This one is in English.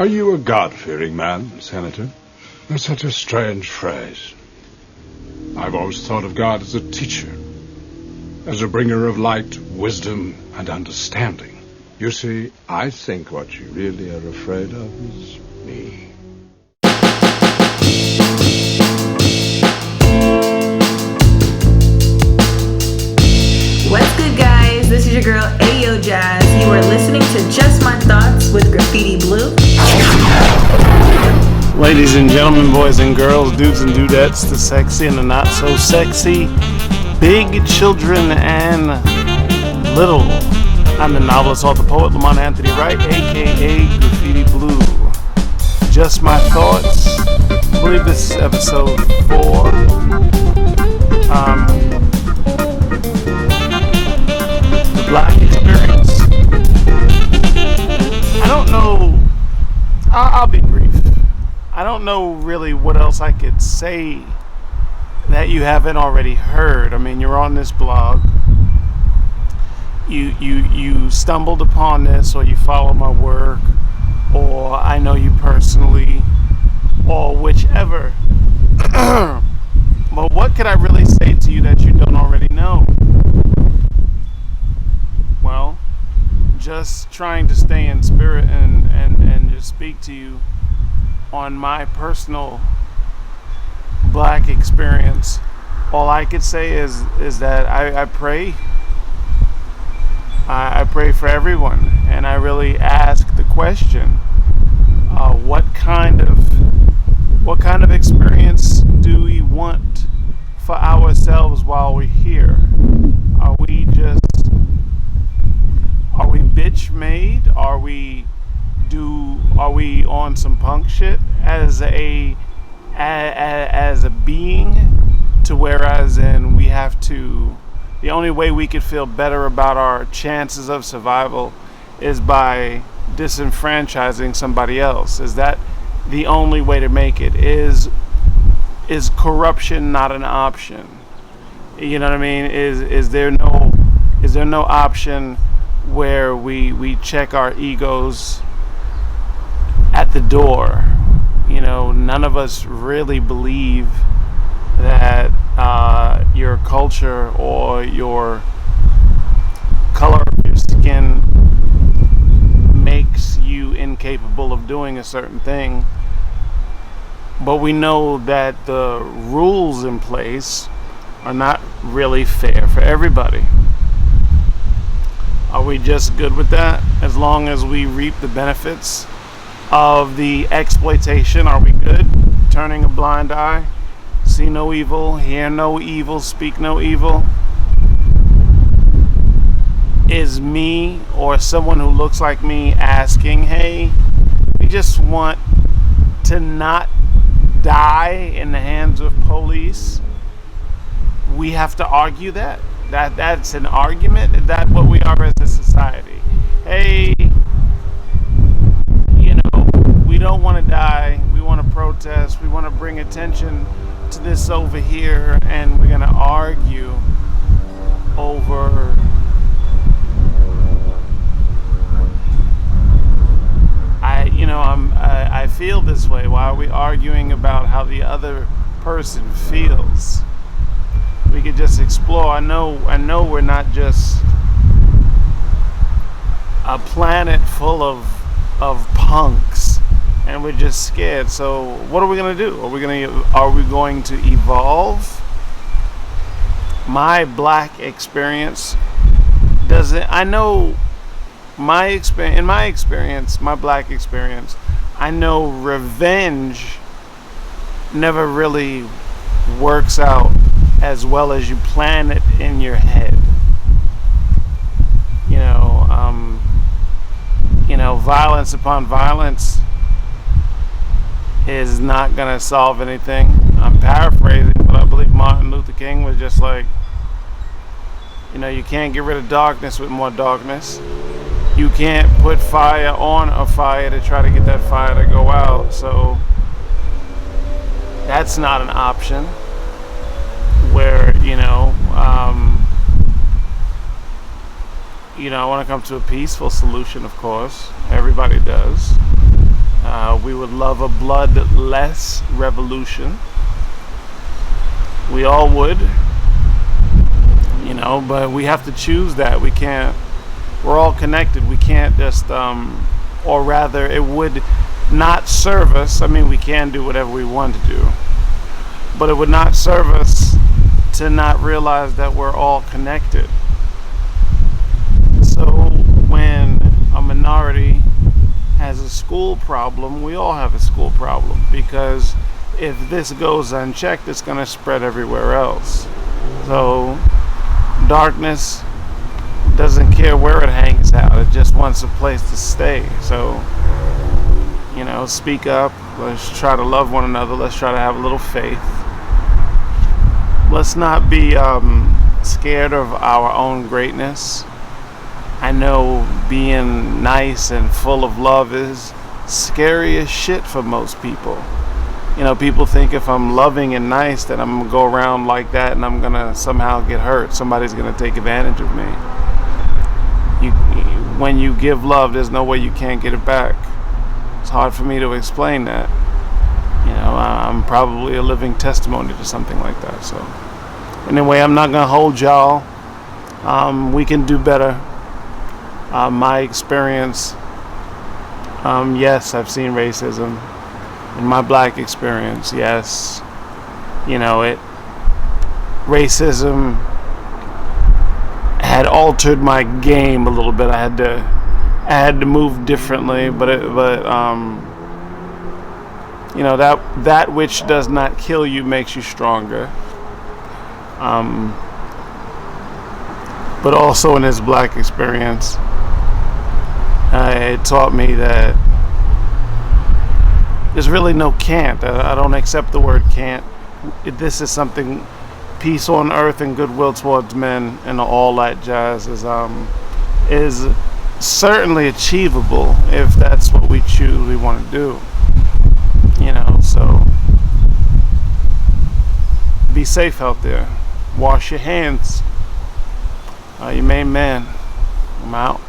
Are you a God-fearing man, Senator? That's such a strange phrase. I've always thought of God as a teacher, as a bringer of light, wisdom, and understanding. You see, I think what you really are afraid of is me. What's good, guys? This is your girl, Ayo Jazz. You are listening to Just My Thoughts with Graffiti Bleu. Ladies and gentlemen, boys and girls, dudes and dudettes, the sexy and the not so sexy, big children and little. I'm the novelist, author, poet, Lamont Anthony Wright, aka Graffiti Bleu. Just My Thoughts. I believe this is episode 4. The Black experience. I don't know. I'll be brief. I don't know really what else I could say that you haven't already heard. I mean, you're on this blog. You stumbled upon this, or you follow my work, or I know you personally, or whichever. But what could I really say to you that you don't already know? Well, just trying to stay in spirit and just speak to you on my personal Black experience. All I could say is that I pray. I pray for everyone, and I really ask the question: what kind of experience do we want for ourselves while we're here? Are we bitch made? Are we on some punk shit as a being, to whereas in we have to, the only way we could feel better about our chances of survival is by disenfranchising somebody else? Is that the only way to make it? Is corruption not an option? You know what I mean? Is there no option where we check our egos at the door? You know, none of us really believe that your culture or your color of your skin makes you incapable of doing a certain thing. But we know that the rules in place are not really fair for everybody. Are we just good with that? As long as we reap the benefits of the exploitation, are we good? Turning a blind eye? See no evil, hear no evil, speak no evil? Is me or someone who looks like me asking, hey, we just want to not die in the hands of police? We have to argue that? That's an argument? Is that what we are as a society? Hey, you know, we don't want to die. We want to protest. We want to bring attention to this over here, and we're going to argue over I feel this way. Why are we arguing about how the other person feels? We could just explore. I know we're not just a planet full of punks, and we're just scared. So what are we gonna do? Are we going to evolve? My Black experience doesn't. I know my experience. In my experience, my Black experience, I know revenge never really works out as well as you plan it in your head. Violence upon violence is not going to solve anything. I'm paraphrasing, but I believe Martin Luther King was just like, you can't get rid of darkness with more darkness. You can't put fire on a fire to try to get that fire to go out. So that's not an option. Where, I want to come to a peaceful solution, of course. Everybody does. we would love a bloodless revolution. We all would, but we have to choose that. We can't, we're all connected. We can't just, or rather, it would not serve us. I mean, we can do whatever we want to do, but it would not serve us to not realize that we're all connected. So when a minority has a school problem, we all have a school problem, because if this goes unchecked, it's going to spread everywhere else. So darkness doesn't care where it hangs out. It just wants a place to stay. So, speak up. Let's try to love one another. Let's try to have a little faith. Let's not be scared of our own greatness. I know being nice and full of love is scary as shit for most people. People think if I'm loving and nice that I'm going to go around like that and I'm going to somehow get hurt. Somebody's going to take advantage of me. When you give love, there's no way you can't get it back. It's hard for me to explain that. I'm probably a living testimony to something like that. So anyway, I'm not going to hold y'all. We can do better. My experience, yes, I've seen racism. In my black experience, yes, racism had altered my game a little bit. I had to move differently, but that which does not kill you makes you stronger. But also in this black experience, it taught me that there's really no can't. I don't accept the word can't. This is something, peace on earth and goodwill towards men and all that jazz is certainly achievable if that's what we choose we want to do. So be safe out there. Wash your hands. Your main man. I'm out.